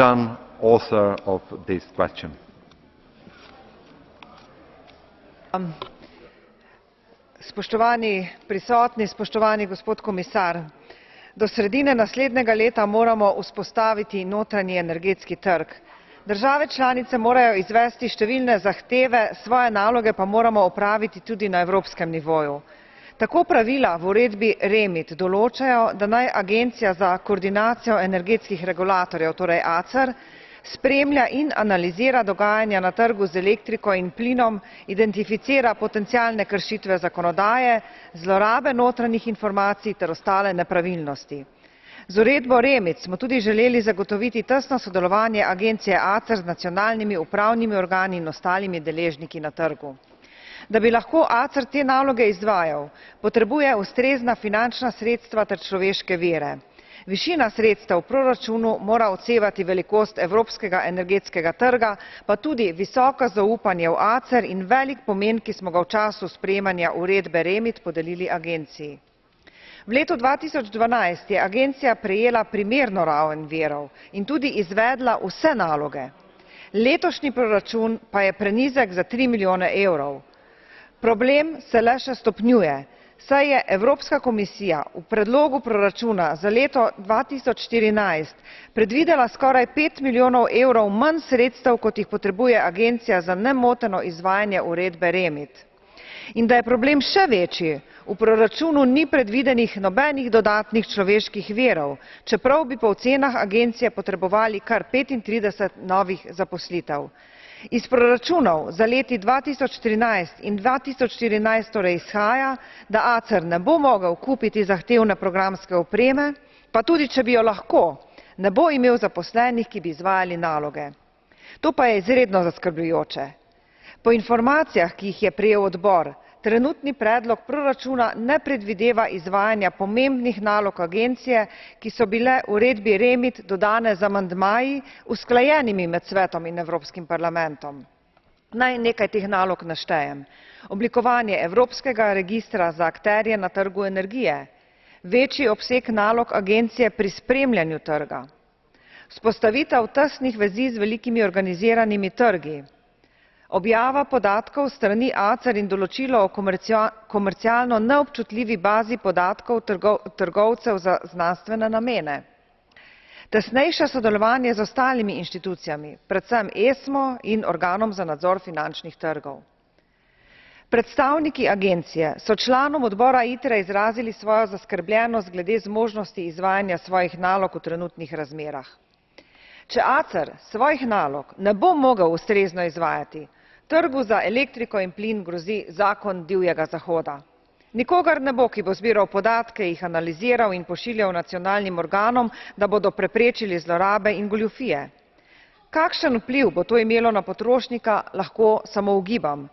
John, author of this question. Spoštovani prisotni, spoštovani gospod komisar, do sredine naslednjega leta moramo vzpostaviti notranji energetski trg. Države članice morajo izvesti številne zahteve, svoje naloge pa moramo opraviti tudi na evropskem nivoju. Tako pravila v uredbi REMIT določajo, da naj Agencija za koordinacijo energetskih regulatorjev, torej ACER, spremlja in analizira dogajanja na trgu z elektriko in plinom, identificira potencialne kršitve zakonodaje, zlorabe notranjih informacij ter ostale nepravilnosti. Z uredbo REMIT smo tudi želeli zagotoviti tesno sodelovanje agencije ACER z nacionalnimi upravnimi organi in ostalimi deležniki na trgu. Da bi lahko ACER te naloge izvajal, potrebuje ustrezna finančna sredstva ter človeške vire. Višina sredstev v proračunu mora odsevati velikost evropskega energetskega trga, pa tudi visoko zaupanje v ACER in velik pomen, ki smo ga v času sprejemanja uredbe REMIT podelili agenciji. V letu 2012 je agencija prejela primerno raven virov in tudi izvedla vse naloge. Letošnji proračun pa je prenizek za 3 milijone evrov. Problem se le še stopnjuje, saj je Evropska komisija v predlogu proračuna za leto 2014 predvidela skoraj 5 milijonov evrov manj sredstev, kot jih potrebuje agencija za nemoteno izvajanje uredbe REMIT. In da je problem še večji, v proračunu ni predvidenih nobenih dodatnih človeških virov, čeprav bi po ocenah agencije potrebovali kar 35 novih zaposlitev. Iz proračunov za leti 2013 in 2014 torej izhaja, da ACER ne bo mogel kupiti zahtevne programske opreme, pa tudi če bi jo lahko, ne bo imel zaposlenih, ki bi izvajali naloge. To pa je izredno zaskrbljujoče. Po informacijah, ki jih je prejel odbor, trenutni predlog proračuna ne predvideva izvajanja pomembnih nalog agencije, ki so bile v uredbi REMIT dodane z amandmaji, usklajenimi med Svetom in Evropskim parlamentom. Naj nekaj teh nalog naštejem. Oblikovanje Evropskega registra za akterje na trgu energije, večji obseg nalog agencije pri spremljanju trga, vzpostavitev tesnih vezi z velikimi organiziranimi trgi, objava podatkov s strani ACER in določilo o komercialno neobčutljivi bazi podatkov trgovcev za znanstvene namene. Tesnejše sodelovanje z ostalimi inštitucijami, predvsem ESMO in organom za nadzor finančnih trgov. Predstavniki agencije so članom odbora ITRE izrazili svojo zaskrbljenost glede zmožnosti izvajanja svojih nalog v trenutnih razmerah. Če ACER svojih nalog ne bo mogel ustrezno izvajati, trgu za elektriko in plin grozi zakon divjega zahoda. Nikogar ne bo, ki bo zbiral podatke, jih analiziral in pošiljal nacionalnim organom, da bodo preprečili zlorabe in goljufije. Kakšen vpliv bo to imelo na potrošnika, lahko samo ugibam.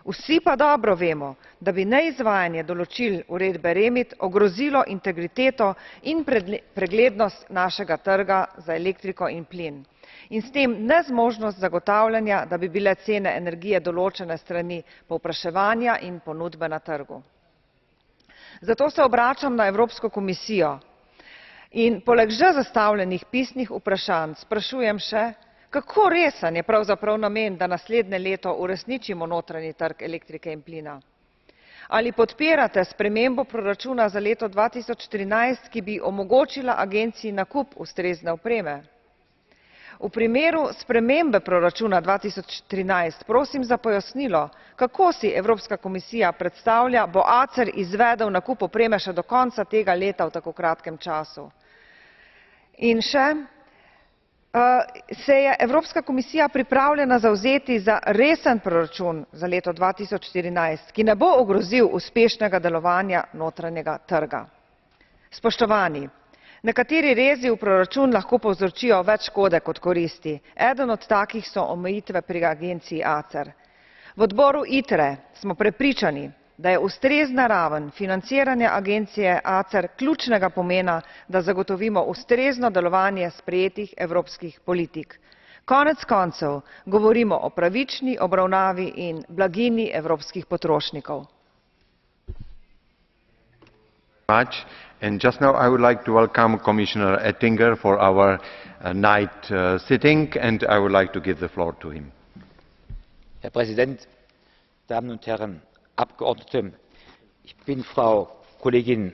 Vsi pa dobro vemo, da bi neizvajanje določil uredbe REMIT ogrozilo integriteto in preglednost našega trga za elektriko in plin. In s tem nezmožnost zagotavljanja, da bi bile cene energije določene strani povpraševanja in ponudbe na trgu. Zato se obračam na Evropsko komisijo in poleg že zastavljenih pisnih vprašanj sprašujem še, kako resen je pravzaprav namen, da naslednje leto uresničimo notranji trg elektrike in plina? Ali podpirate spremembo proračuna za leto 2013, ki bi omogočila agenciji nakup ustrezne opreme? V primeru spremembe proračuna 2013 prosim za pojasnilo, kako si Evropska komisija predstavlja, bo ACER izvedel nakup opreme še do konca tega leta v tako kratkem času. In še, se je Evropska komisija pripravljena zavzeti za resen proračun za leto 2014, ki ne bo ogrozil uspešnega delovanja notranjega trga. Spoštovani, nekateri rezi v proračun lahko povzročijo več škode kot koristi. Eden od takih so omejitve pri agenciji ACER. V odboru ITRE smo prepričani, da je ustrezna raven financiranja agencije ACER ključnega pomena, da zagotovimo ustrezno delovanje sprejetih evropskih politik. Konec koncev govorimo o pravični obravnavi in blaginji evropskih potrošnikov. And just now I would like to welcome Commissioner Oettinger for our night sitting, and I would like to give the floor to him. Herr Präsident, Damen und Herren Abgeordnete! Ich bin Frau Kollegin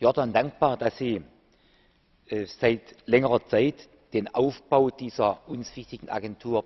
Jordan dankbar, dass sie seit längerer Zeit den Aufbau dieser uns wichtigen Agentur